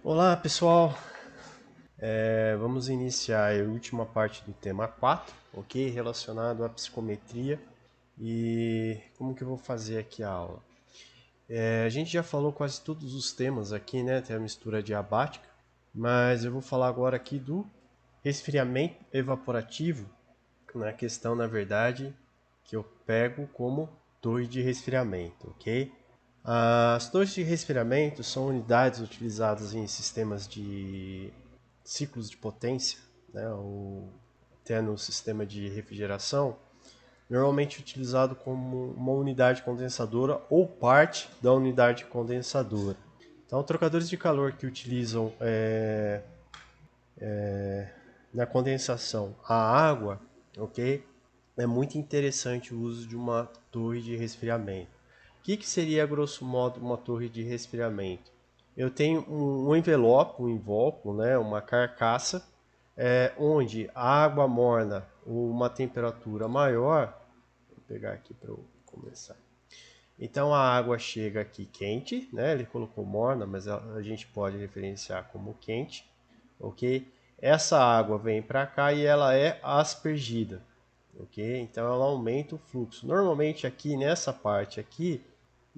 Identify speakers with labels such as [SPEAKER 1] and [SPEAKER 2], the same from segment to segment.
[SPEAKER 1] Olá pessoal, vamos iniciar a última parte do tema 4, ok? Relacionado à psicometria e como que eu vou fazer aqui a aula. A gente já falou quase todos os temas aqui, né? Tem a mistura diabática, mas eu vou falar agora aqui do resfriamento evaporativo, na questão, na verdade, que eu pego como torre de resfriamento, ok? As torres de resfriamento são unidades utilizadas em sistemas de ciclos de potência, né, ou até no sistema de refrigeração, normalmente utilizado como uma unidade condensadora ou parte da unidade condensadora. Então, trocadores de calor que utilizam na condensação a água, ok? É muito interessante o uso de uma torre de resfriamento. O que seria, grosso modo, uma torre de resfriamento? Eu tenho um envelope, um invólucro, né, uma carcaça, onde a água morna, uma temperatura maior, vou pegar aqui para eu começar. Então a água chega aqui quente, né? Ele colocou morna, mas a gente pode referenciar como quente, ok? Essa água vem para cá e ela é aspergida, ok? Então ela aumenta o fluxo. Normalmente aqui nessa parte aqui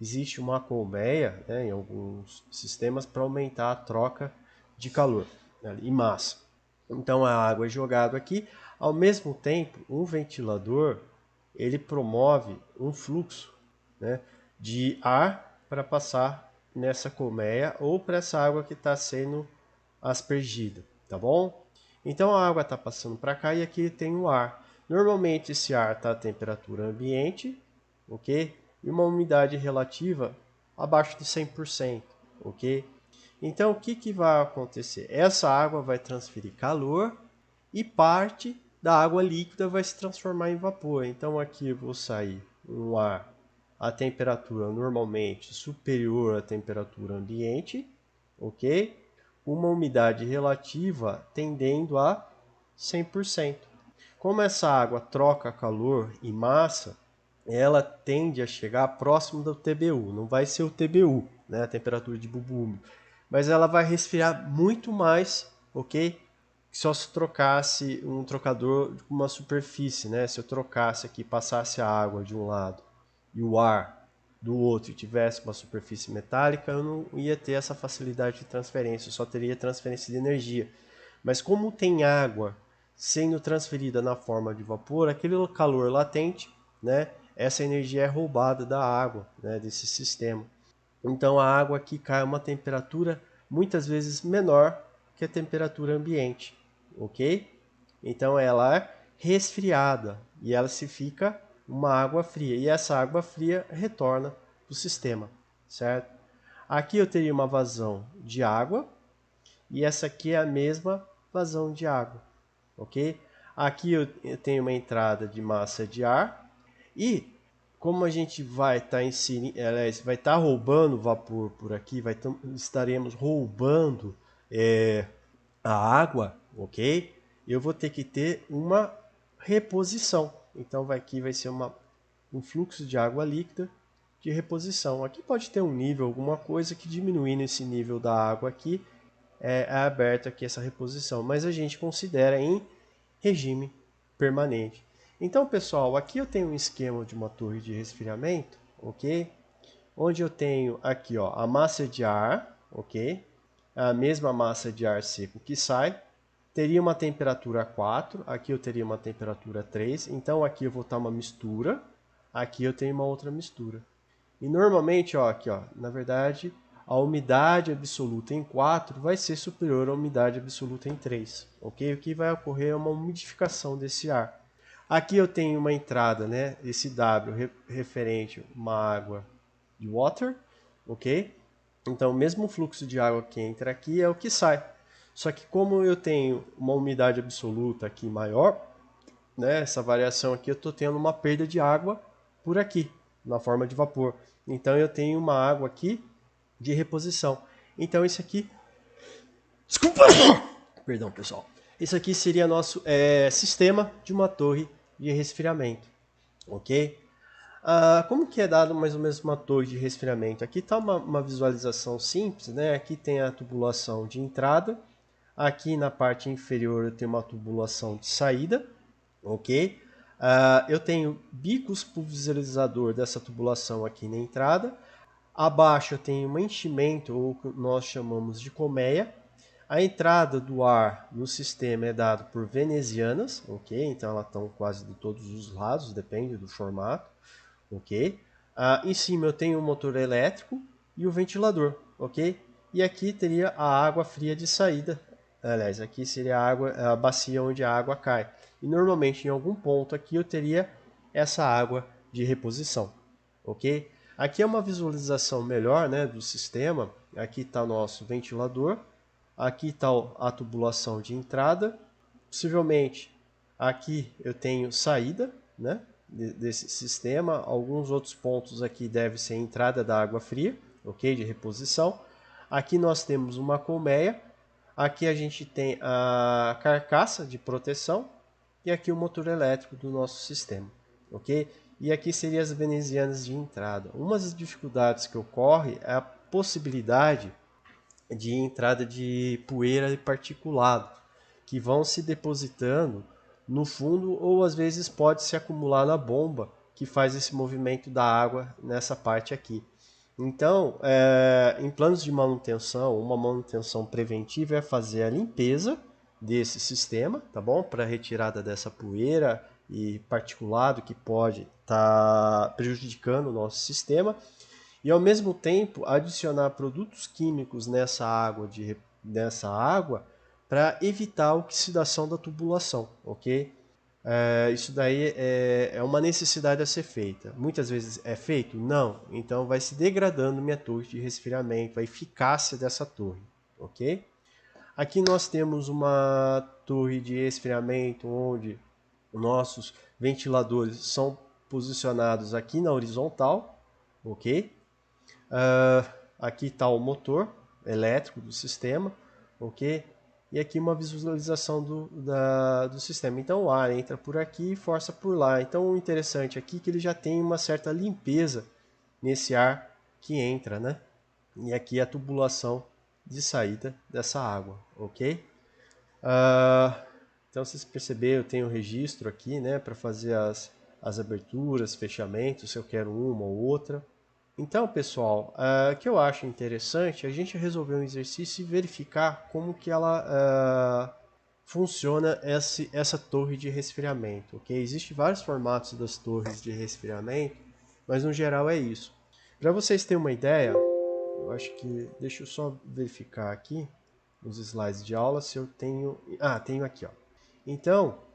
[SPEAKER 1] existe uma colmeia, né, em alguns sistemas para aumentar a troca de calor, né, e massa. Então a água é jogada aqui. Ao mesmo tempo, um ventilador ele promove um fluxo, né, de ar para passar nessa colmeia ou para essa água que está sendo aspergida, tá bom? Então a água está passando para cá e aqui tem o ar. Normalmente esse ar está a temperatura ambiente, ok? E uma umidade relativa abaixo de 100%, ok? Então o que vai acontecer? Essa água vai transferir calor e parte da água líquida vai se transformar em vapor. Então aqui eu vou sair um ar a temperatura normalmente superior à temperatura ambiente, ok? Uma umidade relativa tendendo a 100%. Como essa água troca calor e massa, ela tende a chegar próximo do TBU. Não vai ser o TBU, né, a temperatura de bulbo úmido, mas ela vai resfriar muito mais, ok? Só se trocasse um trocador com uma superfície, né? Se eu trocasse aqui, passasse a água de um lado e o ar do outro e tivesse uma superfície metálica, eu não ia ter essa facilidade de transferência, eu só teria transferência de energia. Mas como tem água sendo transferida na forma de vapor, aquele calor latente, né, essa energia é roubada da água, né, desse sistema. Então a água aqui cai a uma temperatura muitas vezes menor que a temperatura ambiente, ok? Então ela é resfriada e ela se fica uma água fria. E essa água fria retorna para o sistema, certo? Aqui eu teria uma vazão de água e essa aqui é a mesma vazão de água, ok? Aqui eu tenho uma entrada de massa de ar e como a gente vai estar vai estar roubando vapor por aqui, estaremos roubando a água, ok? Eu vou ter que ter uma reposição. Então aqui vai ser um fluxo de água líquida de reposição. Aqui pode ter um nível, alguma coisa que diminuindo esse nível da água aqui, é aberta aqui essa reposição. Mas a gente considera em regime permanente. Então, pessoal, aqui eu tenho um esquema de uma torre de resfriamento, ok? Onde eu tenho aqui, ó, a massa de ar, ok? A mesma massa de ar seco que sai. Teria uma temperatura 4, aqui eu teria uma temperatura 3. Então aqui eu vou estar uma mistura, aqui eu tenho uma outra mistura. E normalmente, ó, aqui, ó, na verdade, a umidade absoluta em 4 vai ser superior à umidade absoluta em 3, ok? O que vai ocorrer é uma umidificação desse ar. Aqui eu tenho uma entrada, né? Esse W referente a uma água de water, ok? Então, o mesmo fluxo de água que entra aqui é o que sai. Só que como eu tenho uma umidade absoluta aqui maior, né, essa variação aqui eu estou tendo uma perda de água por aqui, na forma de vapor. Então eu tenho uma água aqui de reposição. Então isso aqui... Desculpa! Perdão, pessoal. Isso aqui seria nosso sistema de uma torre de resfriamento, ok? Como que é dado mais ou menos uma torre de resfriamento? Aqui está uma visualização simples, né? Aqui tem a tubulação de entrada, aqui na parte inferior eu tenho uma tubulação de saída, ok? Eu tenho bicos pulverizador dessa tubulação aqui na entrada, abaixo eu tenho um enchimento, ou o que nós chamamos de colmeia. A entrada do ar no sistema é dada por venezianas, ok? Então elas estão quase de todos os lados, depende do formato, ok? Em cima eu tenho o motor elétrico e o ventilador, ok? E aqui teria a água fria de saída. Aliás, aqui seria a bacia onde a água cai. E normalmente em algum ponto aqui eu teria essa água de reposição, ok? Aqui é uma visualização melhor, né, do sistema. Aqui está o nosso ventilador. Aqui está a tubulação de entrada. Possivelmente aqui eu tenho saída, né, desse sistema. Alguns outros pontos aqui devem ser a entrada da água fria, ok, de reposição. Aqui nós temos uma colmeia. Aqui a gente tem a carcaça de proteção e aqui o motor elétrico do nosso sistema, ok? E aqui seriam as venezianas de entrada. Uma das dificuldades que ocorre é a possibilidade de entrada de poeira e particulado, que vão se depositando no fundo ou às vezes pode se acumular na bomba que faz esse movimento da água nessa parte aqui. Então, em planos de manutenção, uma manutenção preventiva é fazer a limpeza desse sistema, tá bom? Para retirada dessa poeira e particulado que pode estar prejudicando o nosso sistema e ao mesmo tempo adicionar produtos químicos nessa água para evitar a oxidação da tubulação, ok? Isso daí é uma necessidade a ser feita. Muitas vezes é feito? Não. Então vai se degradando minha torre de resfriamento, a eficácia dessa torre, ok? Aqui nós temos uma torre de resfriamento onde nossos ventiladores são posicionados aqui na horizontal, ok? Aqui está o motor elétrico do sistema, ok? E aqui uma visualização do sistema. Então o ar entra por aqui e força por lá. Então o interessante aqui é que ele já tem uma certa limpeza nesse ar que entra, né? E aqui a tubulação de saída dessa água, ok? Então vocês perceberam, eu tenho um registro aqui, né? Para fazer as aberturas, fechamentos, se eu quero uma ou outra. Então, pessoal, o que eu acho interessante é a gente resolver um exercício e verificar como que ela funciona essa torre de resfriamento, ok? Existem vários formatos das torres de resfriamento, mas no geral é isso. Para vocês terem uma ideia, eu acho que... Deixa eu só verificar aqui nos slides de aula se eu tenho... tenho aqui, ó. Então,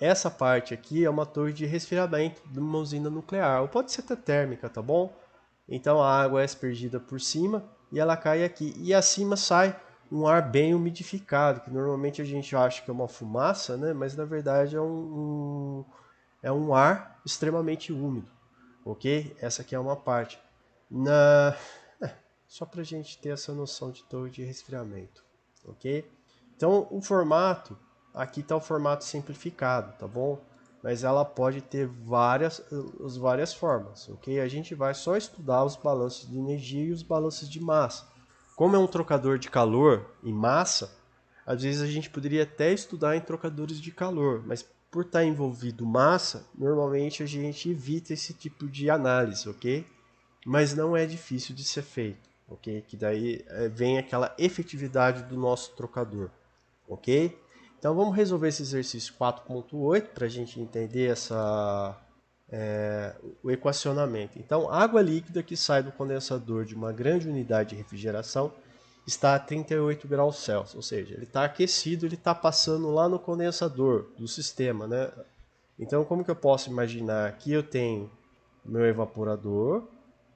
[SPEAKER 1] essa parte aqui é uma torre de resfriamento de uma usina nuclear, ou pode ser até térmica, tá bom? Então a água é aspergida por cima e ela cai aqui. E acima sai um ar bem umidificado, que normalmente a gente acha que é uma fumaça, né? Mas na verdade é um ar extremamente úmido, ok? Essa aqui é uma parte. Só para a gente ter essa noção de torre de resfriamento, ok? Então o formato, aqui está o formato simplificado, tá bom? Mas ela pode ter várias formas, ok? A gente vai só estudar os balanços de energia e os balanços de massa. Como é um trocador de calor e massa, às vezes a gente poderia até estudar em trocadores de calor, mas por estar envolvido massa, normalmente a gente evita esse tipo de análise, ok? Mas não é difícil de ser feito, ok? Que daí vem aquela efetividade do nosso trocador, ok? Então vamos resolver esse exercício 4.8 para a gente entender o equacionamento. Então, água líquida que sai do condensador de uma grande unidade de refrigeração está a 38 graus Celsius, ou seja, ele está aquecido, ele está passando lá no condensador do sistema, né? Então, como que eu posso imaginar? Aqui eu tenho meu evaporador,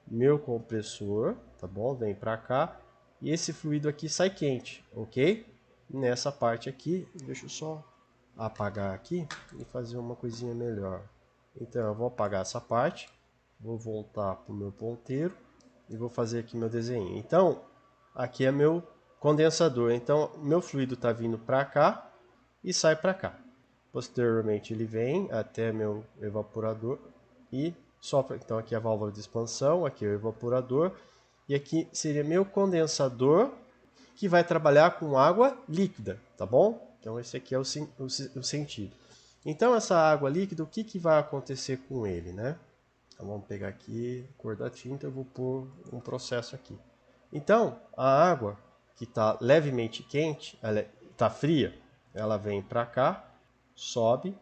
[SPEAKER 1] meu compressor, tá bom? Vem para cá e esse fluido aqui sai quente, ok? Nessa parte aqui, deixa eu só apagar aqui e fazer uma coisinha melhor. Então eu vou apagar essa parte, vou voltar para o meu ponteiro e vou fazer aqui meu desenho. Então aqui é meu condensador, então meu fluido está vindo para cá e sai para cá. Posteriormente ele vem até meu evaporador e Então aqui é a válvula de expansão, aqui é o evaporador, e aqui seria meu condensador, que vai trabalhar com água líquida, tá bom? Então esse aqui é o sentido. Então essa água líquida, o que vai acontecer com ele, né? Então vamos pegar aqui a cor da tinta, eu vou pôr um processo aqui. Então a água que está levemente quente, ela está fria, ela vem para cá, sobe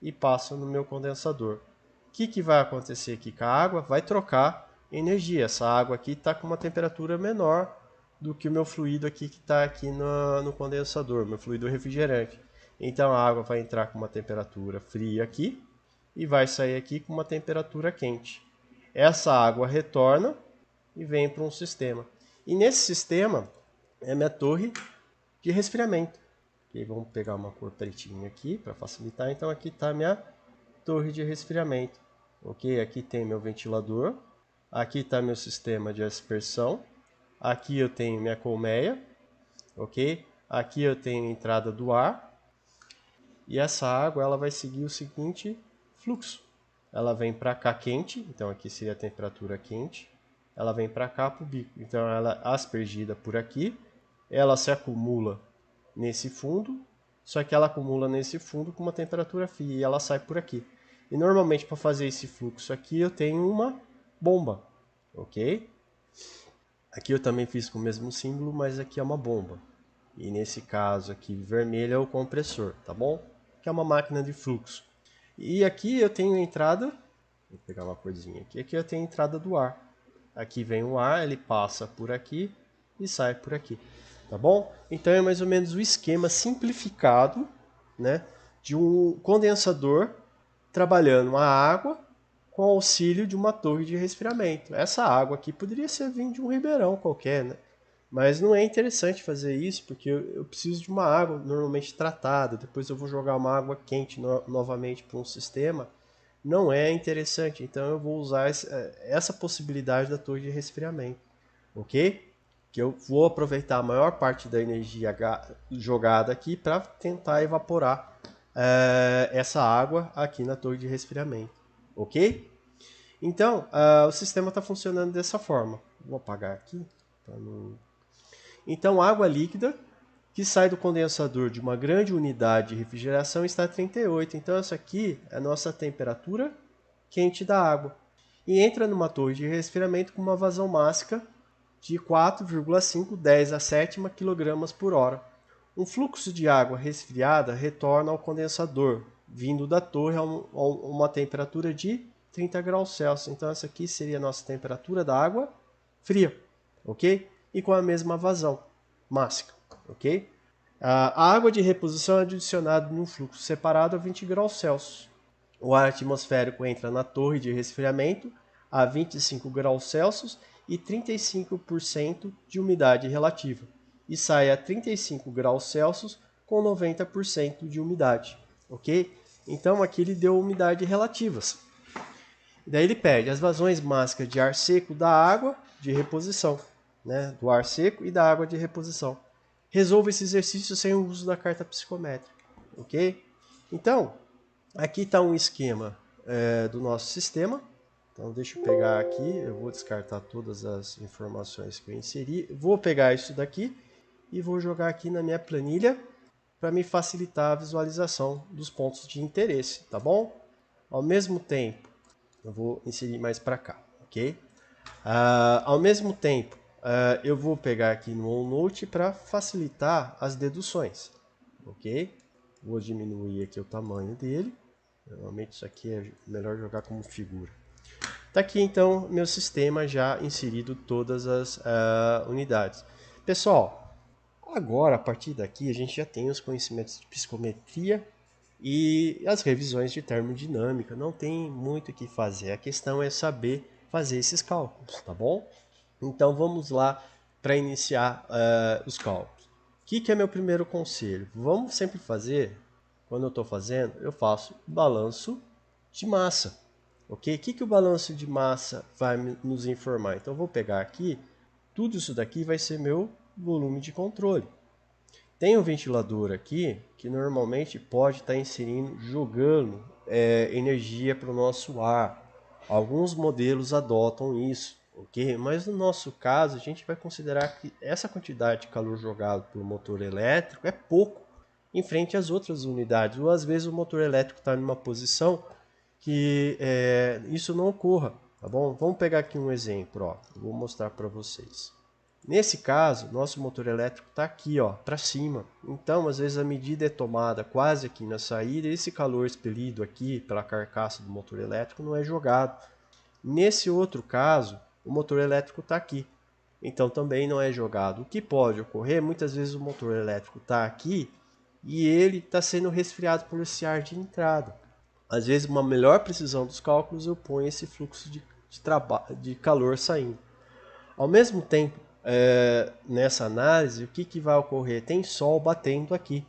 [SPEAKER 1] e passa no meu condensador. O que vai acontecer aqui com a água? Vai trocar energia. Essa água aqui está com uma temperatura menor do que o meu fluido aqui que está aqui no condensador, meu fluido refrigerante. Então a água vai entrar com uma temperatura fria aqui e vai sair aqui com uma temperatura quente. Essa água retorna e vem para um sistema. E nesse sistema é minha torre de resfriamento. E vamos pegar uma cor pretinha aqui para facilitar. Então aqui está a minha torre de resfriamento. Ok? Aqui tem meu ventilador. Aqui está meu sistema de aspersão. Aqui eu tenho minha colmeia. Ok? Aqui eu tenho a entrada do ar. E essa água ela vai seguir o seguinte fluxo. Ela vem para cá quente. Então aqui seria a temperatura quente. Ela vem para cá para o bico. Então ela é aspergida por aqui. Ela se acumula nesse fundo, só que ela acumula nesse fundo com uma temperatura fria e ela sai por aqui. E normalmente para fazer esse fluxo aqui eu tenho uma bomba, ok? Aqui eu também fiz com o mesmo símbolo, mas aqui é uma bomba. E nesse caso aqui vermelho é o compressor, tá bom? Que é uma máquina de fluxo. E aqui eu tenho a entrada, vou pegar uma corzinha aqui, aqui eu tenho a entrada do ar. Aqui vem o ar, ele passa por aqui e sai por aqui. Tá bom? Então é mais ou menos o esquema simplificado, né, de um condensador trabalhando a água com auxílio de uma torre de resfriamento. Essa água aqui poderia ser vindo de um ribeirão qualquer, né? Mas não é interessante fazer isso porque eu preciso de uma água normalmente tratada. Depois eu vou jogar uma água quente novamente para um sistema. Não é interessante. Então eu vou usar essa possibilidade da torre de resfriamento. Ok? Que eu vou aproveitar a maior parte da energia jogada aqui para tentar evaporar essa água aqui na torre de resfriamento, ok? Então, o sistema está funcionando dessa forma. Vou apagar aqui. Então, água líquida que sai do condensador de uma grande unidade de refrigeração está a 38. Então, essa aqui é a nossa temperatura quente da água. E entra numa torre de resfriamento com uma vazão máxima de 4,510 a sétima kg por hora. Um fluxo de água resfriada retorna ao condensador, vindo da torre a uma temperatura de 30 graus Celsius. Então essa aqui seria a nossa temperatura da água fria, ok? E com a mesma vazão máxima, ok? A água de reposição é adicionada num fluxo separado a 20 graus Celsius. O ar atmosférico entra na torre de resfriamento a 25 graus Celsius e 35% de umidade relativa, e sai a 35 graus Celsius com 90% de umidade, ok? Então aqui ele deu umidade relativas. Daí ele pede as vazões máximas de ar seco da água de reposição, né? Do ar seco e da água de reposição. Resolva esse exercício sem o uso da carta psicométrica, ok? Então, aqui está um esquema do nosso sistema. Então deixa eu pegar aqui, eu vou descartar todas as informações que eu inseri. Vou pegar isso daqui e vou jogar aqui na minha planilha para me facilitar a visualização dos pontos de interesse, tá bom? Ao mesmo tempo, eu vou inserir mais para cá, ok? Ao mesmo tempo, eu vou pegar aqui no OneNote para facilitar as deduções, ok? Vou diminuir aqui o tamanho dele. Normalmente isso aqui é melhor jogar como figura. Está aqui então meu sistema já inserido todas as unidades. Pessoal, agora a partir daqui a gente já tem os conhecimentos de psicometria e as revisões de termodinâmica. Não tem muito o que fazer, a questão é saber fazer esses cálculos, tá bom? Então vamos lá para iniciar os cálculos. O que é meu primeiro conselho? Vamos sempre fazer, quando eu estou fazendo, eu faço balanço de massa. Ok? O que o balanço de massa vai nos informar? Então eu vou pegar aqui, tudo isso daqui vai ser meu volume de controle. Tem um ventilador aqui que normalmente pode estar inserindo, jogando energia para o nosso ar. Alguns modelos adotam isso, ok? Mas no nosso caso, a gente vai considerar que essa quantidade de calor jogado pelo motor elétrico é pouco em frente às outras unidades. Ou às vezes o motor elétrico está em uma posição que isso não ocorra, tá bom? Vamos pegar aqui um exemplo, ó. Eu vou mostrar para vocês. Nesse caso, nosso motor elétrico está aqui, ó, para cima. Então, às vezes a medida é tomada quase aqui na saída, e esse calor expelido aqui pela carcaça do motor elétrico não é jogado. Nesse outro caso, o motor elétrico está aqui, então também não é jogado. O que pode ocorrer, muitas vezes o motor elétrico está aqui e ele está sendo resfriado por esse ar de entrada. Às vezes, uma melhor precisão dos cálculos, eu ponho esse fluxo de calor saindo. Ao mesmo tempo, nessa análise, o que vai ocorrer? Tem sol batendo aqui,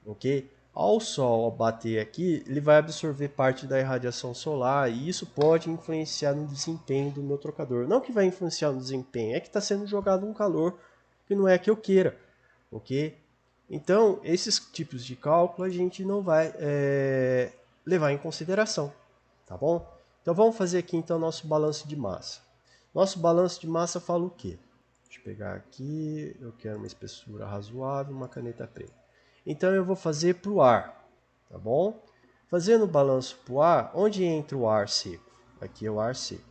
[SPEAKER 1] ok? Ao sol bater aqui, ele vai absorver parte da irradiação solar e isso pode influenciar no desempenho do meu trocador. Não que vai influenciar no desempenho, é que está sendo jogado um calor que não é que eu queira, ok? Então, esses tipos de cálculo a gente não vai levar em consideração, tá bom? Então, vamos fazer aqui então nosso balanço de massa. Nosso balanço de massa fala o quê? Deixa eu pegar aqui, eu quero uma espessura razoável, uma caneta preta. Então, eu vou fazer para o ar, tá bom? Fazendo o balanço para o ar, onde entra o ar seco? Aqui é o ar seco.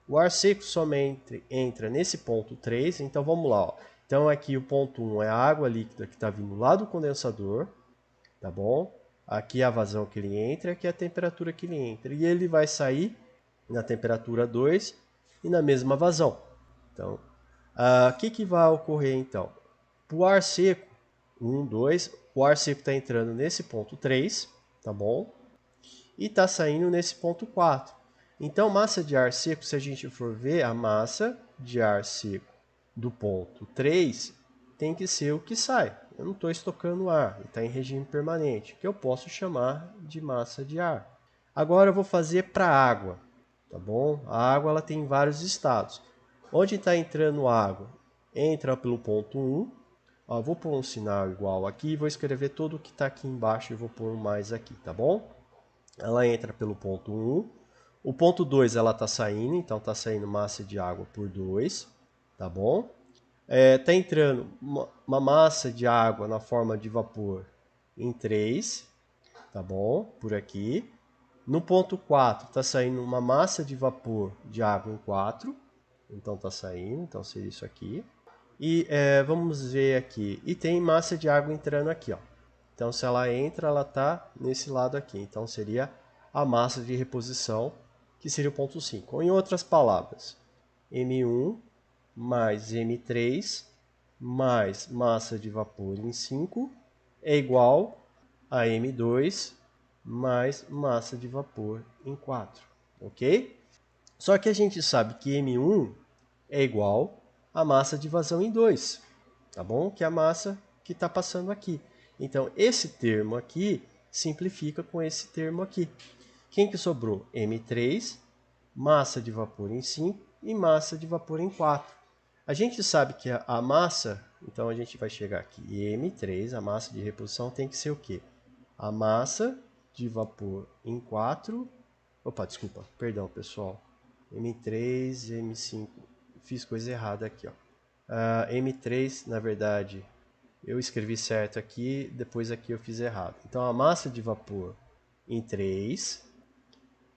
[SPEAKER 1] O ar seco somente entra nesse ponto 3, então vamos lá, ó. Então aqui o ponto 1 é a água líquida que está vindo lá do condensador, tá bom? Aqui é a vazão que ele entra, aqui é a temperatura que ele entra. E ele vai sair na temperatura 2 e na mesma vazão. Então, o que vai ocorrer então? Para o ar seco, 1, 2, o ar seco está entrando nesse ponto 3, tá bom? E está saindo nesse ponto 4. Então, massa de ar seco, se a gente for ver, a massa de ar seco do ponto 3 tem que ser o que sai. Eu não estou estocando ar, ele está em regime permanente, que eu posso chamar de massa de ar. Agora eu vou fazer para a água, tá bom? A água ela tem vários estados. Onde está entrando água? Entra pelo ponto 1. Ó, vou pôr um sinal igual aqui, vou escrever tudo o que está aqui embaixo e vou pôr um mais aqui, tá bom? Ela entra pelo ponto 1. O ponto 2 ela está saindo, então está saindo massa de água por 2, tá bom? Está entrando uma massa de água na forma de vapor em 3, tá bom? Por aqui. No ponto 4 está saindo uma massa de vapor de água em 4, então está saindo, então seria isso aqui. E vamos ver aqui, e tem massa de água entrando aqui, ó. Então se ela entra, ela está nesse lado aqui, então seria a massa de reposição, que seria o ponto 5. Ou em outras palavras, M1 mais M3 mais massa de vapor em 5 é igual a M2 mais massa de vapor em 4, ok? Só que a gente sabe que M1 é igual a massa de vazão em 2, tá bom? Que é a massa que está passando aqui. Então, esse termo aqui simplifica com esse termo aqui. Quem que sobrou? M3, massa de vapor em 5 e massa de vapor em 4. A gente sabe que a massa, então a gente vai chegar aqui, M3, a massa de reposição tem que ser o quê? A massa de vapor em 4, opa, desculpa, perdão pessoal, M3, M5, fiz coisa errada aqui, ó. M3, na verdade, eu escrevi certo aqui, depois aqui eu fiz errado. Então a massa de vapor em 3,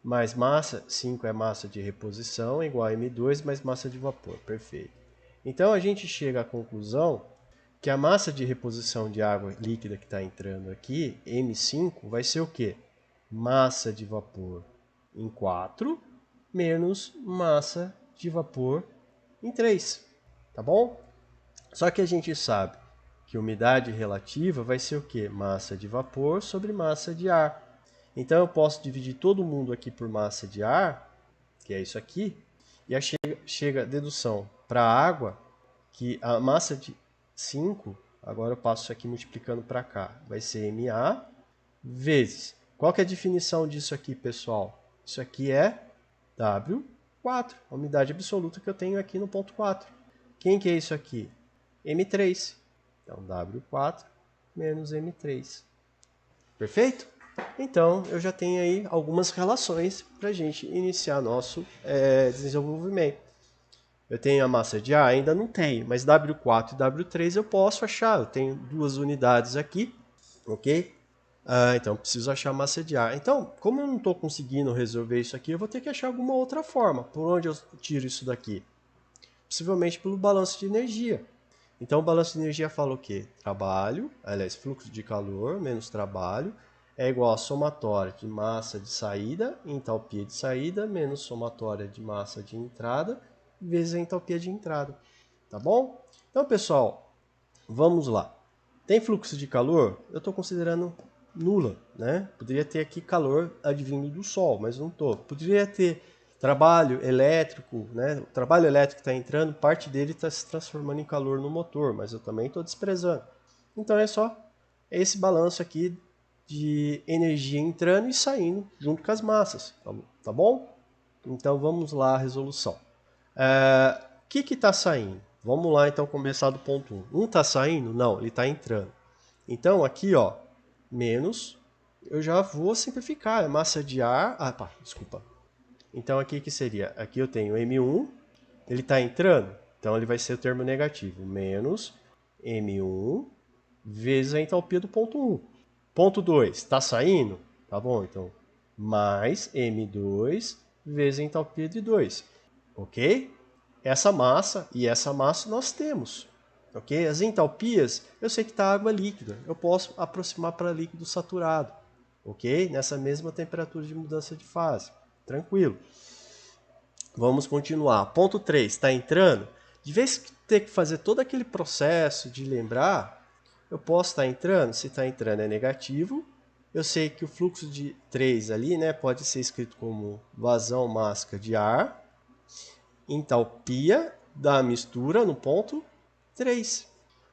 [SPEAKER 1] mais massa, 5 é massa de reposição, igual a M2 mais massa de vapor, perfeito. Então a gente chega à conclusão que a massa de reposição de água líquida que está entrando aqui, M5, vai ser o quê? Massa de vapor em 4 menos massa de vapor em 3, tá bom? Só que a gente sabe que umidade relativa vai ser o quê? Massa de vapor sobre massa de ar. Então eu posso dividir todo mundo aqui por massa de ar, que é isso aqui, e aí chega a dedução para a água, que a massa de 5, agora eu passo isso aqui multiplicando para cá, vai ser MA vezes. Qual que é a definição disso aqui, pessoal? Isso aqui é W4, a umidade absoluta que eu tenho aqui no ponto 4. Quem que é isso aqui? M3. Então, W4 menos M3. Perfeito? Então, eu já tenho aí algumas relações para a gente iniciar nosso desenvolvimento. Eu tenho a massa de ar? Ainda não tenho, mas W4 e W3 eu posso achar. Eu tenho duas unidades aqui, ok? Então, preciso achar a massa de ar. Então, como eu não estou conseguindo resolver isso aqui, eu vou ter que achar alguma outra forma. Por onde eu tiro isso daqui? Possivelmente pelo balanço de energia. Então, o balanço de energia fala o quê? Trabalho, aliás, fluxo de calor menos trabalho é igual a somatória de massa de saída, entalpia de saída, menos somatória de massa de entrada, vezes a entalpia de entrada. Tá bom? Então, pessoal, vamos lá. Tem fluxo de calor? Eu estou considerando nula, né? Poderia ter aqui calor advindo do Sol, mas não estou. Poderia ter trabalho elétrico, né? O trabalho elétrico está entrando, parte dele está se transformando em calor no motor, mas eu também estou desprezando. Então é só esse balanço aqui de energia entrando e saindo junto com as massas, tá bom? Então vamos lá a resolução. O que está saindo? Vamos lá então começar do ponto 1. Um está saindo? Não, ele está entrando. Então aqui, ó, menos, eu já vou simplificar, é massa de ar, desculpa. Então aqui que seria? Aqui eu tenho M1, ele está entrando, então ele vai ser o termo negativo, menos M1 vezes a entalpia do ponto 1. Ponto 2, está saindo? Tá bom, então mais M2 vezes a entalpia de 2, ok? Essa massa e essa massa nós temos, ok? As entalpias, eu sei que está água líquida, eu posso aproximar para líquido saturado, ok? Nessa mesma temperatura de mudança de fase, tranquilo. Vamos continuar. Ponto 3, está entrando? De vez que ter que fazer todo aquele processo de lembrar, eu posso estar entrando? Se está entrando é negativo. Eu sei que o fluxo de 3 ali, né, pode ser escrito como vazão massa de ar, entalpia da mistura no ponto 3.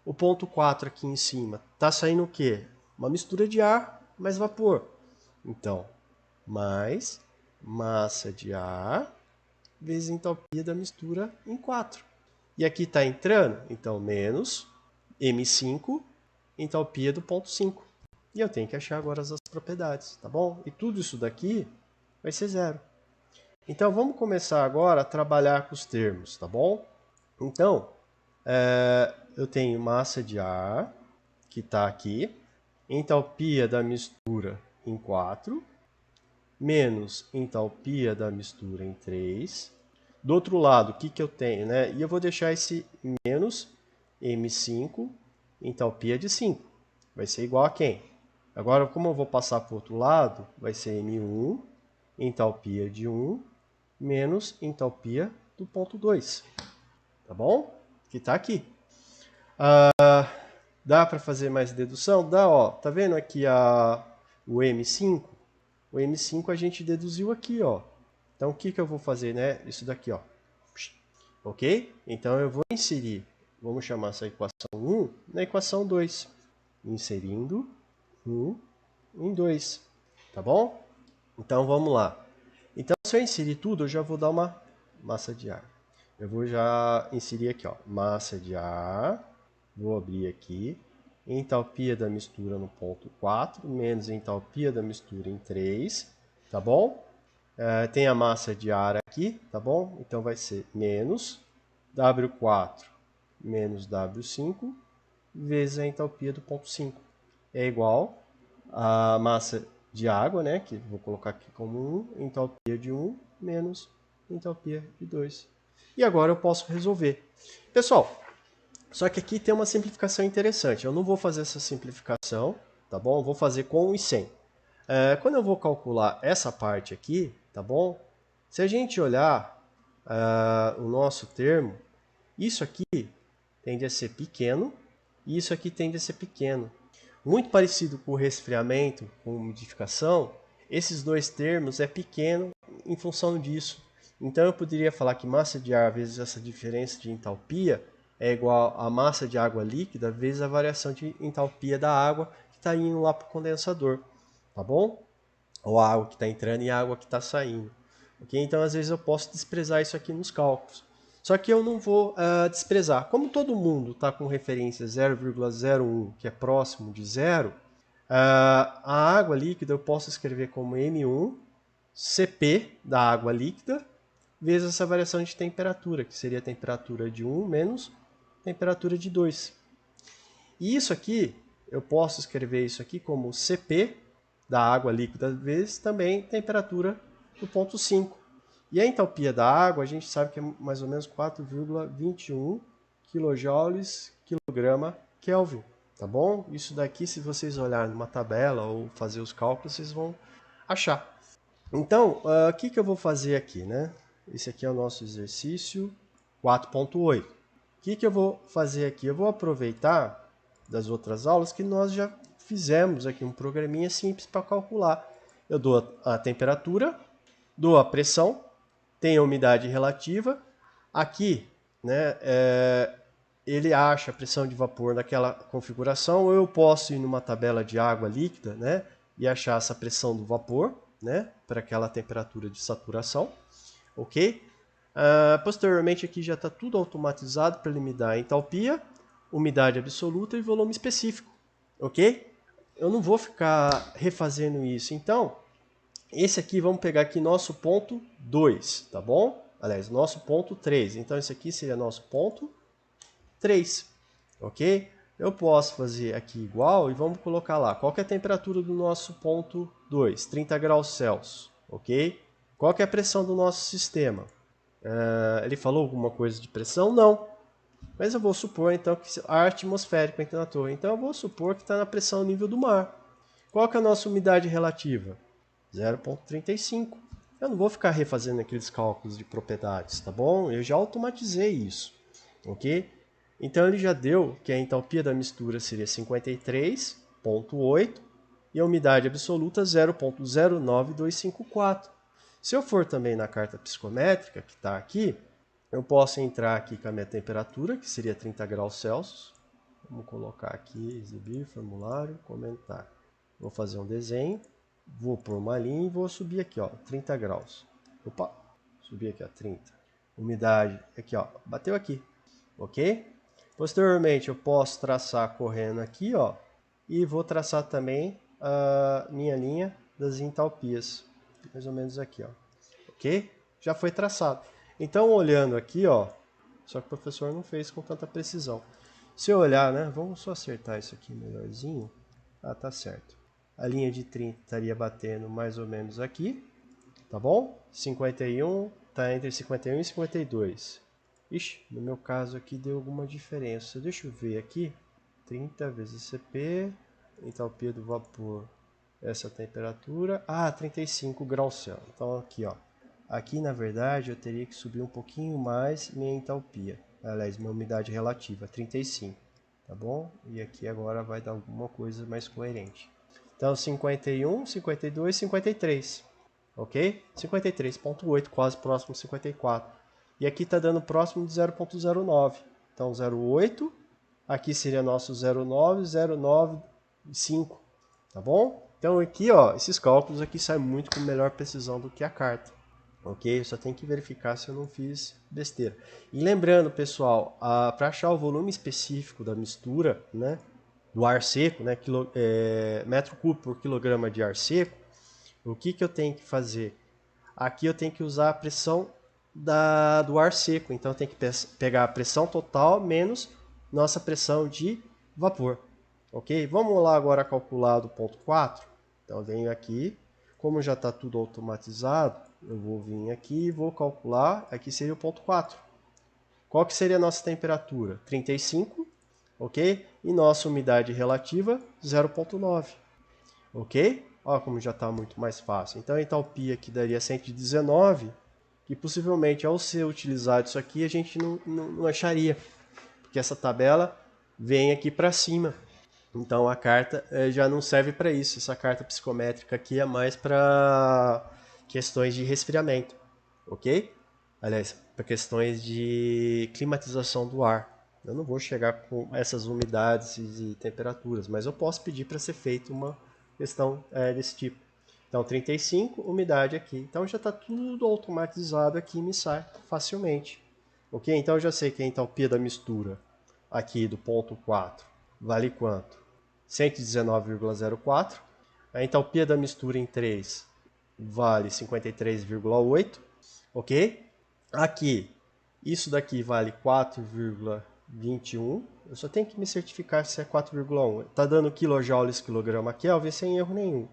[SPEAKER 1] O ponto 4 aqui em cima, está saindo o quê? Uma mistura de ar mais vapor. Então, mais massa de ar vezes a entalpia da mistura em 4. E aqui está entrando, então, menos M5, entalpia do ponto 5. E eu tenho que achar agora as propriedades, tá bom? E tudo isso daqui vai ser zero. Então, vamos começar agora a trabalhar com os termos, tá bom? Então, eu tenho massa de ar, que está aqui, entalpia da mistura em 4, menos entalpia da mistura em 3. Do outro lado, o que, que eu tenho? Né? E eu vou deixar esse menos M5, entalpia de 5. Vai ser igual a quem? Agora, como eu vou passar para o outro lado, vai ser M1, entalpia de 1, menos entalpia do ponto 2. Tá bom? Que está aqui. Dá para fazer mais dedução? Dá, ó. Tá vendo aqui o M5? O M5 a gente deduziu aqui, ó. Então, o que, que eu vou fazer, né? Isso daqui, ó. Ok? Então, eu vou inserir, vamos chamar essa equação 1 na equação 2. Inserindo 1 em 2. Tá bom? Então, vamos lá. Então, se eu inserir tudo, eu já vou dar uma massa de ar. Eu vou já inserir aqui, ó, massa de ar. Vou abrir aqui. Entalpia da mistura no ponto 4, menos entalpia da mistura em 3. Tá bom? Tem a massa de ar aqui, tá bom? Então vai ser menos W4 menos W5 vezes a entalpia do ponto 5. É igual a massa de água, né? Que vou colocar aqui como 1, entalpia de 1 menos entalpia de 2. E agora eu posso resolver. Pessoal, só que aqui tem uma simplificação interessante. Eu não vou fazer essa simplificação, tá bom? Eu vou fazer com e sem. Quando eu vou calcular essa parte aqui, tá bom? Se a gente olhar o nosso termo, isso aqui tende a ser pequeno e isso aqui tende a ser pequeno. Muito parecido com o resfriamento, com umidificação, esses dois termos é pequeno em função disso. Então eu poderia falar que massa de ar vezes essa diferença de entalpia é igual a massa de água líquida vezes a variação de entalpia da água que está indo lá para o condensador. Tá bom? Ou a água que está entrando e a água que está saindo. Okay? Então, às vezes, eu posso desprezar isso aqui nos cálculos. Só que eu não vou desprezar. Como todo mundo está com referência 0,01, que é próximo de zero, A água líquida eu posso escrever como M1 Cp da água líquida vezes essa variação de temperatura, que seria a temperatura de 1 menos temperatura de 2. E isso aqui, eu posso escrever isso aqui como Cp da água líquida vezes também temperatura do ponto 5. E a entalpia da água, a gente sabe que é mais ou menos 4,21 kJ quilograma Kelvin, tá bom? Isso daqui, se vocês olharem numa tabela ou fazer os cálculos, vocês vão achar. Então, o que eu vou fazer aqui, né? Esse aqui é o nosso exercício 4.8. O que eu vou fazer aqui? Eu vou aproveitar das outras aulas que nós já fizemos aqui um programinha simples para calcular. Eu dou a temperatura, dou a pressão, tem a umidade relativa. Aqui, né, ele acha a pressão de vapor naquela configuração, ou eu posso ir numa tabela de água líquida, né, e achar essa pressão do vapor, né, para aquela temperatura de saturação, ok? Posteriormente aqui já está tudo automatizado para limitar a entalpia, umidade absoluta e volume específico, ok? Eu não vou ficar refazendo isso, então esse aqui vamos pegar aqui nosso ponto 2, tá bom? Aliás, nosso ponto 3, então esse aqui seria nosso ponto 3, ok? Eu posso fazer aqui igual e vamos colocar lá. Qual que é a temperatura do nosso ponto 2? 30 graus Celsius, ok? Qual que é a pressão do nosso sistema? Ele falou alguma coisa de pressão? Não. Mas eu vou supor então que ar atmosférico entra na torre. Então eu vou supor que está na pressão nível do mar. Qual que é a nossa umidade relativa? 0,35. Eu não vou ficar refazendo aqueles cálculos de propriedades, tá bom? Eu já automatizei isso, ok? Então ele já deu que a entalpia da mistura seria 53,8 e a umidade absoluta 0,09254. Se eu for também na carta psicométrica, que está aqui, eu posso entrar aqui com a minha temperatura, que seria 30 graus Celsius. Vamos colocar aqui, exibir, formulário, comentar. Vou fazer um desenho, vou pôr uma linha e vou subir aqui, ó, 30 graus. Opa, subir aqui, ó, 30. Umidade, aqui, ó, bateu aqui, ok? Posteriormente, eu posso traçar correndo aqui, ó, e vou traçar também a minha linha das entalpias, mais ou menos aqui, ó, ok? Já foi traçado. Então, olhando aqui, ó, só que o professor não fez com tanta precisão. Se eu olhar, né, vamos só acertar isso aqui melhorzinho. Ah, tá certo. A linha de 30 estaria batendo mais ou menos aqui, tá bom? 51, tá entre 51 e 52. Ixi, no meu caso aqui deu alguma diferença. Deixa eu ver aqui. 30 vezes Cp, entalpia do vapor, essa temperatura. 35 graus Celsius. Então aqui, ó. Aqui, na verdade, eu teria que subir um pouquinho mais minha entalpia. Aliás, minha umidade relativa, 35. Tá bom? E aqui agora vai dar alguma coisa mais coerente. Então, 51, 52, 53. Ok? 53,8, quase próximo de 54. E aqui está dando próximo de 0,09. Então, 0,8. Aqui seria nosso 0,9, 0,95. Tá bom? Então, aqui, ó, esses cálculos aqui saem muito com melhor precisão do que a carta. Ok? Eu só tenho que verificar se eu não fiz besteira. E lembrando, pessoal, para achar o volume específico da mistura, né, do ar seco, né, metro cúbico por quilograma de ar seco, o que eu tenho que fazer? Aqui eu tenho que usar a pressão do ar seco. Então eu tenho que pegar a pressão total menos nossa pressão de vapor. Ok? Vamos lá agora calcular do ponto 4. Então eu venho aqui, como já está tudo automatizado, eu vou vir aqui e vou calcular, aqui seria o ponto 4. Qual que seria a nossa temperatura? 35, ok? E nossa umidade relativa, 0,9, ok? Olha como já está muito mais fácil. Então a entalpia aqui daria 119, que possivelmente ao ser utilizado isso aqui a gente não acharia, porque essa tabela vem aqui para cima. Então a carta já não serve para isso. Essa carta psicométrica aqui é mais para questões de resfriamento, ok? Aliás, para questões de climatização do ar. Eu não vou chegar com essas umidades e temperaturas, mas eu posso pedir para ser feita uma questão desse tipo. Então 35, umidade aqui. Então já está tudo automatizado aqui e me sai facilmente. Ok? Então eu já sei que a entalpia da mistura aqui do ponto 4 vale quanto? 119,04. A entalpia da mistura em 3 vale 53,8, ok? Aqui, isso daqui vale 4,21. Eu só tenho que me certificar se é 4,1. Está dando kilojoules quilograma Kelvin sem erro nenhum.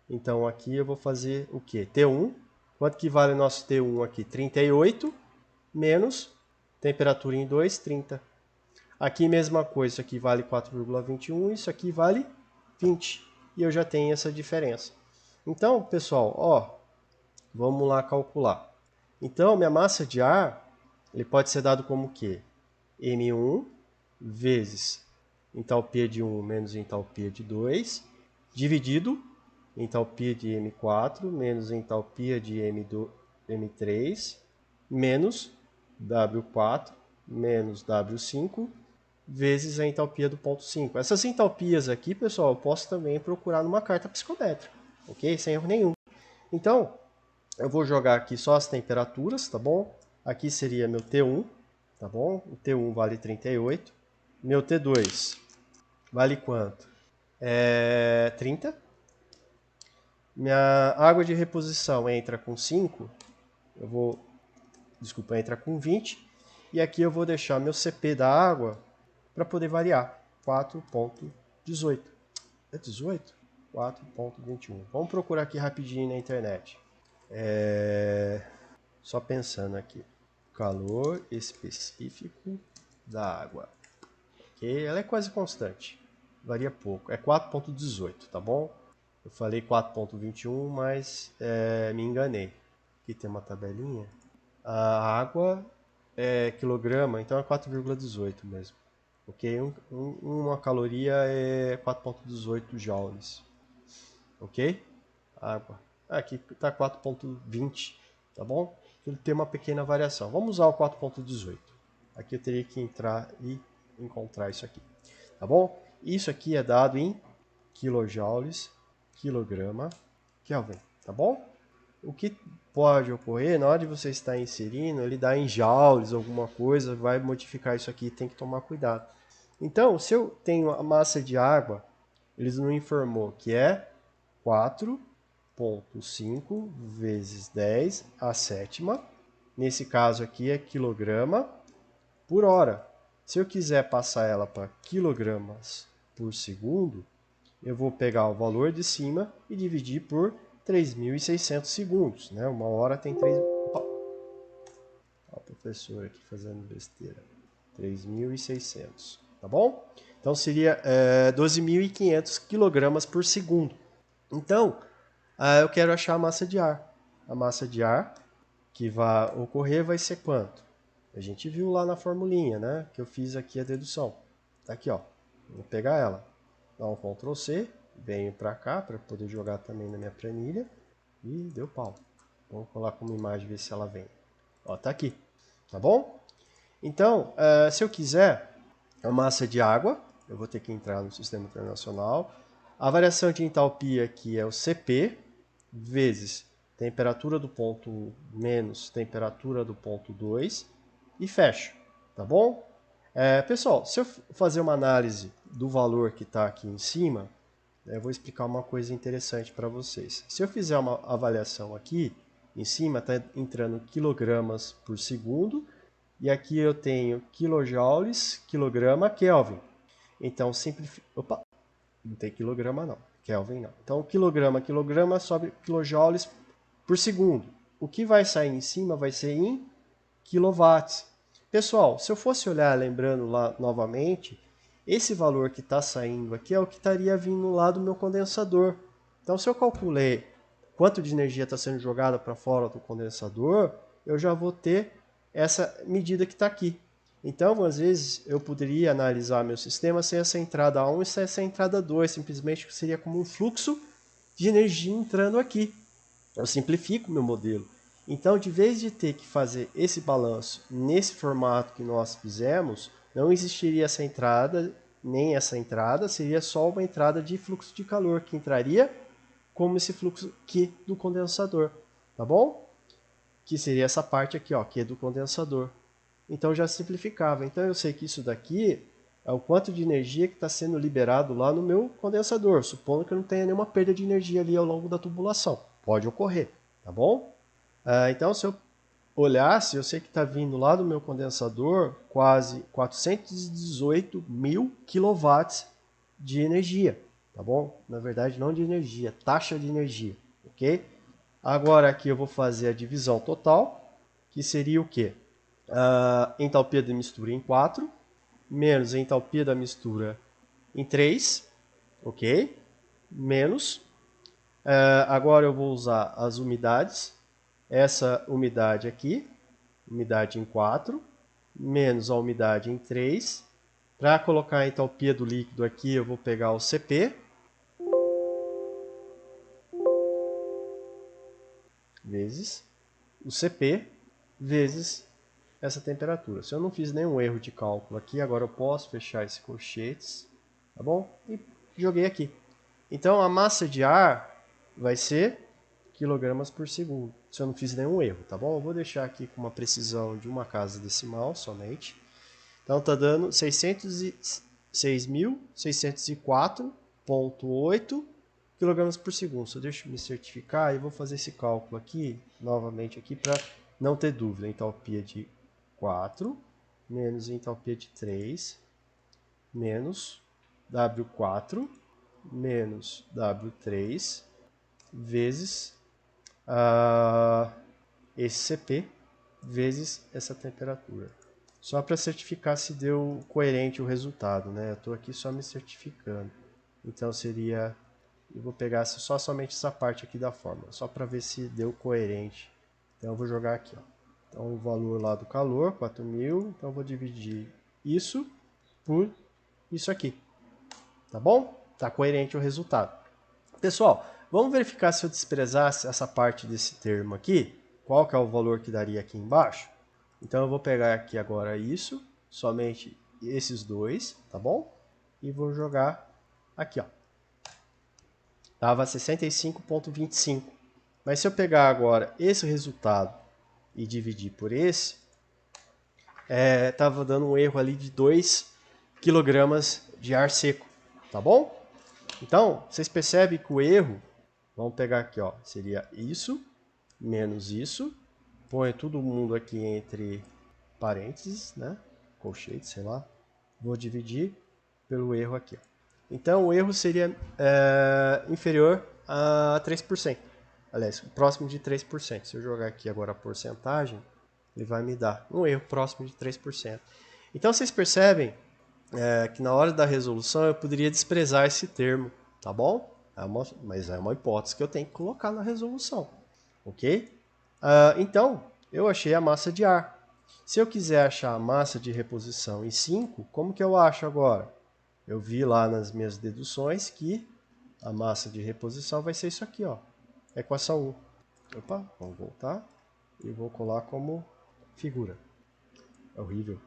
[SPEAKER 1] Então aqui eu vou fazer o que? T1. Quanto que vale o nosso T1 aqui? 38 menos temperatura em 2, 30. Aqui mesma coisa, isso aqui vale 4,21, isso aqui vale 20. E eu já tenho essa diferença. Então, pessoal, ó, vamos lá calcular. Então, minha massa de ar, ele pode ser dado como o quê? M1 vezes entalpia de 1 menos entalpia de 2, dividido entalpia de M4 menos entalpia de M3, menos W4 menos W5, vezes a entalpia do ponto 5. Essas entalpias aqui, pessoal, eu posso também procurar numa carta psicométrica, ok? Sem erro nenhum. Então, eu vou jogar aqui só as temperaturas, tá bom? Aqui seria meu T1, tá bom? O T1 vale 38. Meu T2 vale quanto? 30. Minha água de reposição entra com 5. Entra com 20. E aqui eu vou deixar meu CP da água para poder variar. 4,18. É 18? 4,21. Vamos procurar aqui rapidinho na internet. Só pensando aqui. Calor específico da água. Ok? Ela é quase constante. Varia pouco. É 4,18, tá bom? Eu falei 4,21, mas me enganei. Aqui tem uma tabelinha. A água é quilograma, então é 4,18 mesmo. Ok? Uma caloria é 4,18 joules. Ok? Água. Aqui está 4,20, tá bom? Ele tem uma pequena variação. Vamos usar o 4,18. Aqui eu teria que entrar e encontrar isso aqui. Tá bom? Isso aqui é dado em kilojoules, quilograma, Kelvin. Tá bom? O que pode ocorrer na hora de você estar inserindo, ele dá em joules, alguma coisa, vai modificar isso aqui, tem que tomar cuidado. Então, se eu tenho a massa de água, eles não informou que é 4,5 vezes 10 a sétima. Nesse caso aqui é quilograma por hora. Se eu quiser passar ela para quilogramas por segundo, eu vou pegar o valor de cima e dividir por 3.600 segundos. Né? Uma hora tem 3... Opa! Ó, o professor aqui fazendo besteira. 3.600, tá bom? Então seria 12.500 quilogramas por segundo. Então, eu quero achar a massa de ar. A massa de ar que vai ocorrer vai ser quanto? A gente viu lá na formulinha, né? Que eu fiz aqui a dedução. Tá aqui, ó. Vou pegar ela. Dá um Ctrl C. Venho para cá para poder jogar também na minha planilha. E deu pau. Vamos colar como imagem ver se ela vem. Ó, tá aqui. Tá bom? Então, se eu quiser a massa de água, eu vou ter que entrar no Sistema Internacional. A variação de entalpia aqui é o CP vezes temperatura do ponto 1 menos temperatura do ponto 2 e fecho, tá bom? Pessoal, se eu fazer uma análise do valor que está aqui em cima, eu vou explicar uma coisa interessante para vocês. Se eu fizer uma avaliação aqui, em cima está entrando quilogramas por segundo, e aqui eu tenho kilojoules, quilograma, Kelvin. Então, simplifica... Opa! Não tem quilograma não, Kelvin não. Então, quilograma sobre kilojoules por segundo. O que vai sair em cima vai ser em quilowatts. Pessoal, se eu fosse olhar, lembrando lá novamente, esse valor que está saindo aqui é o que estaria vindo lá do meu condensador. Então, se eu calculei quanto de energia está sendo jogada para fora do condensador, eu já vou ter essa medida que está aqui. Então, às vezes, eu poderia analisar meu sistema sem essa entrada 1 e sem essa entrada 2, simplesmente seria como um fluxo de energia entrando aqui. Eu simplifico meu modelo. Então, de vez de ter que fazer esse balanço nesse formato que nós fizemos, não existiria essa entrada, nem essa entrada, seria só uma entrada de fluxo de calor, que entraria como esse fluxo aqui do condensador, tá bom? Que seria essa parte aqui, ó, que é do condensador. Então já simplificava. Então eu sei que isso daqui é o quanto de energia que está sendo liberado lá no meu condensador, supondo que eu não tenha nenhuma perda de energia ali ao longo da tubulação. Pode ocorrer, tá bom? Então, se eu olhasse, eu sei que está vindo lá do meu condensador quase 418 mil quilowatts de energia, tá bom? Na verdade, não de energia, taxa de energia, ok? Agora aqui eu vou fazer a divisão total, que seria o quê? Entalpia da mistura em 4, menos a entalpia da mistura em 3, ok? Menos. Agora eu vou usar as umidades. Essa umidade aqui, umidade em 4, menos a umidade em 3. Para colocar a entalpia do líquido aqui, eu vou pegar o CP, vezes o CP, vezes essa temperatura. Se eu não fiz nenhum erro de cálculo aqui, agora eu posso fechar esse colchetes, tá bom? E joguei aqui. Então a massa de ar vai ser quilogramas por segundo, se eu não fiz nenhum erro, tá bom? Eu vou deixar aqui com uma precisão de uma casa decimal somente. Então está dando 606.604,8 kg por segundo. Só deixa eu me certificar e vou fazer esse cálculo aqui, novamente aqui, para não ter dúvida. Entalpia de 4 menos entalpia de 3 menos W4 menos W3 vezes esse CP vezes essa temperatura. Só para certificar se deu coerente o resultado, né? Eu estou aqui só me certificando. Então seria, eu vou pegar somente essa parte aqui da fórmula, só para ver se deu coerente. Então eu vou jogar aqui, ó. Então o valor lá do calor, 4.000, então eu vou dividir isso por isso aqui. Tá bom? Tá coerente o resultado. Pessoal, vamos verificar se eu desprezasse essa parte desse termo aqui, qual que é o valor que daria aqui embaixo? Então eu vou pegar aqui agora isso, somente esses dois, tá bom? E vou jogar aqui, ó. Dava 65,25. Mas se eu pegar agora esse resultado e dividir por esse, tava dando um erro ali de 2 kg de ar seco, tá bom? Então, vocês percebem que o erro, vamos pegar aqui, ó, seria isso, menos isso, põe todo mundo aqui entre parênteses, né? Colchete, sei lá. Vou dividir pelo erro aqui. Então o erro seria inferior a 3%. Aliás, próximo de 3%. Se eu jogar aqui agora a porcentagem, ele vai me dar um erro próximo de 3%. Então vocês percebem que na hora da resolução eu poderia desprezar esse termo, tá bom? Mas é uma hipótese que eu tenho que colocar na resolução, ok? Então, eu achei a massa de ar. Se eu quiser achar a massa de reposição em 5, como que eu acho agora? Eu vi lá nas minhas deduções que a massa de reposição vai ser isso aqui, ó. Equação 1. Opa, vamos voltar. E vou colar como figura. É horrível.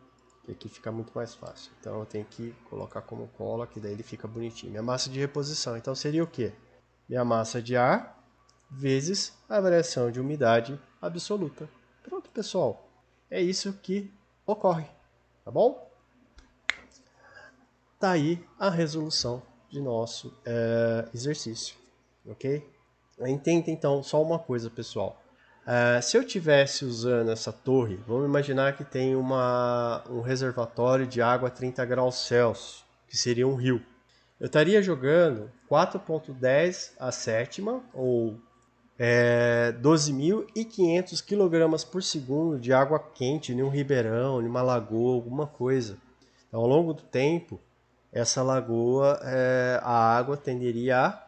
[SPEAKER 1] Aqui fica muito mais fácil. Então eu tenho que colocar como cola, que daí ele fica bonitinho. Minha massa de reposição. Então seria o quê? Minha massa de ar vezes a variação de umidade absoluta. Pronto, pessoal. É isso que ocorre, tá bom? Tá aí a resolução de nosso exercício, ok? Entenda então só uma coisa, pessoal. Se eu tivesse usando essa torre, vamos imaginar que tem um reservatório de água a 30 graus Celsius, que seria um rio. Eu estaria jogando 4,10 a sétima, ou 12.500 kg por segundo de água quente em um ribeirão, em uma lagoa, alguma coisa. Então, ao longo do tempo, essa lagoa, a água tenderia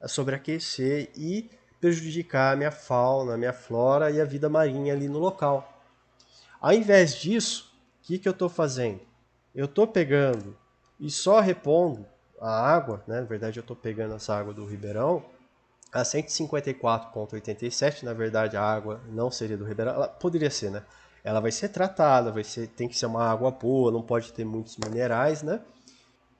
[SPEAKER 1] a sobreaquecer e prejudicar a minha fauna, a minha flora e a vida marinha ali no local. Ao invés disso, o que eu estou fazendo? Eu estou pegando e só repondo a água, né? Na verdade eu estou pegando essa água do ribeirão, a 154,87, na verdade a água não seria do ribeirão, ela poderia ser, né? Ela vai ser tratada, tem que ser uma água boa, não pode ter muitos minerais, né?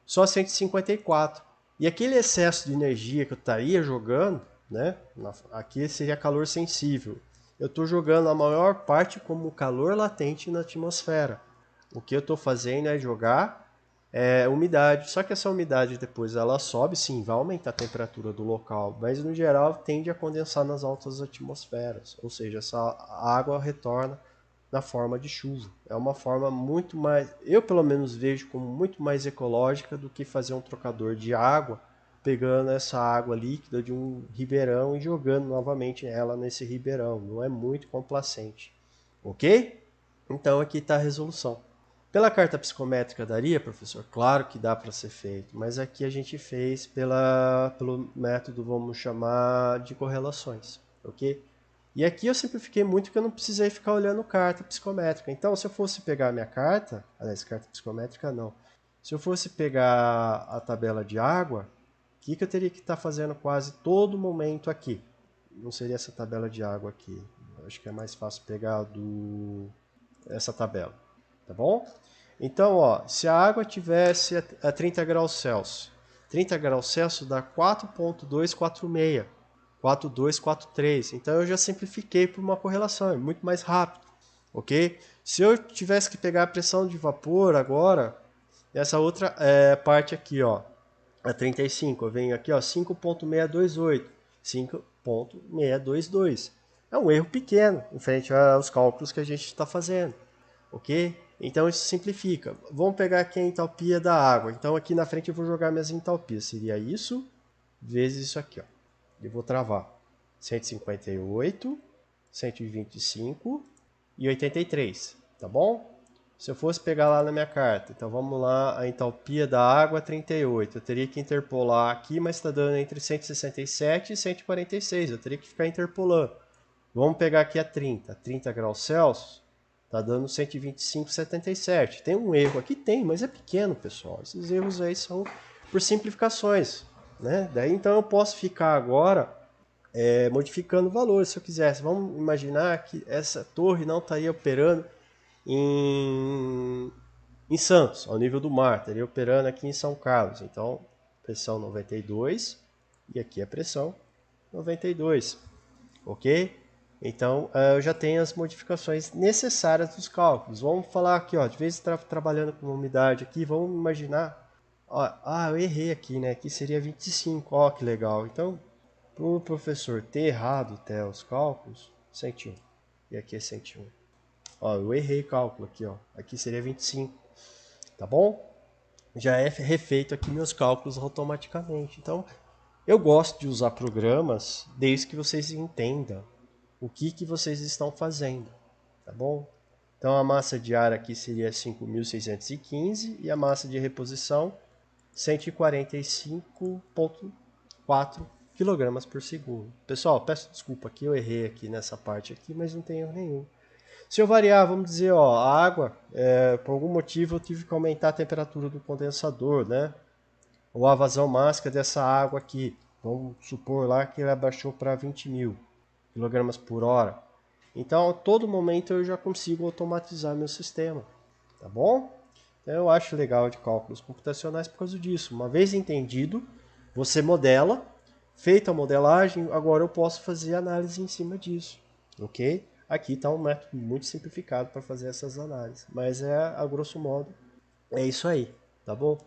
[SPEAKER 1] Só 154. E aquele excesso de energia que eu estaria jogando, né? Aqui seria calor sensível. Eu estou jogando a maior parte como calor latente na atmosfera. O que eu estou fazendo é jogar umidade. Só que essa umidade depois ela sobe, sim, vai aumentar a temperatura do local, mas no geral tende a condensar nas altas atmosferas, ou seja, essa água retorna na forma de chuva. É uma forma muito mais, eu pelo menos vejo como muito mais ecológica do que fazer um trocador de água, pegando essa água líquida de um ribeirão e jogando novamente ela nesse ribeirão. Não é muito complacente, ok? Então aqui está a resolução. Pela carta psicométrica daria, professor? Claro que dá para ser feito, mas aqui a gente fez pelo método, vamos chamar de correlações, ok? E aqui eu simplifiquei muito que eu não precisei ficar olhando carta psicométrica. Então, se eu fosse pegar a minha carta, aliás, carta psicométrica não. Se eu fosse pegar a tabela de água, o que eu teria que estar fazendo quase todo momento aqui? Não seria essa tabela de água aqui. Eu acho que é mais fácil pegar essa tabela, tá bom? Então, ó, se a água tivesse a 30 graus Celsius, 30 graus Celsius dá 4,246, 4,243. Então eu já simplifiquei por uma correlação, é muito mais rápido, ok? Se eu tivesse que pegar a pressão de vapor agora, essa outra parte aqui, ó, a 35, eu venho aqui, ó, 5,628, 5,622. É um erro pequeno em frente aos cálculos que a gente está fazendo, ok? Então isso simplifica. Vamos pegar aqui a entalpia da água. Então aqui na frente eu vou jogar minhas entalpias. Seria isso vezes isso aqui, ó. Eu vou travar 158, 125 e 83, tá bom? Se eu fosse pegar lá na minha carta, então vamos lá, a entalpia da água 38, eu teria que interpolar aqui, mas está dando entre 167 e 146, eu teria que ficar interpolando. Vamos pegar aqui a 30 graus Celsius, está dando 125,77. Tem um erro aqui? Tem, mas é pequeno, pessoal. Esses erros aí são por simplificações, né? Daí então eu posso ficar agora modificando valores se eu quisesse. Vamos imaginar que essa torre não estaria operando em Santos, ao nível do mar, estaria operando aqui em São Carlos. Então, pressão 92 e aqui a pressão 92, ok? Então, eu já tenho as modificações necessárias dos cálculos. Vamos falar aqui, ó, de vez em trabalhando com umidade aqui, vamos imaginar, ó, eu errei aqui, né? Aqui seria 25, ó, que legal. Então, para o professor ter errado até os cálculos, 101. E aqui é 101. Ó, eu errei o cálculo aqui, ó. Aqui seria 25, tá bom? Já é refeito aqui meus cálculos automaticamente. Então, eu gosto de usar programas desde que vocês entendam o que vocês estão fazendo, tá bom? Então, a massa de ar aqui seria 5.615 e a massa de reposição 145,4 kg por segundo. Pessoal, peço desculpa aqui, eu errei aqui nessa parte aqui, mas não tem erro nenhum. Se eu variar, vamos dizer, ó, a água, por algum motivo eu tive que aumentar a temperatura do condensador, né? Ou a vazão máxima dessa água aqui. Vamos supor lá que ela abaixou para 20.000 kg por hora. Então, a todo momento eu já consigo automatizar meu sistema, tá bom? Então, eu acho legal de cálculos computacionais por causa disso. Uma vez entendido, você modela, feita a modelagem, agora eu posso fazer análise em cima disso, ok? Aqui está um método muito simplificado para fazer essas análises, mas a grosso modo é isso aí, tá bom?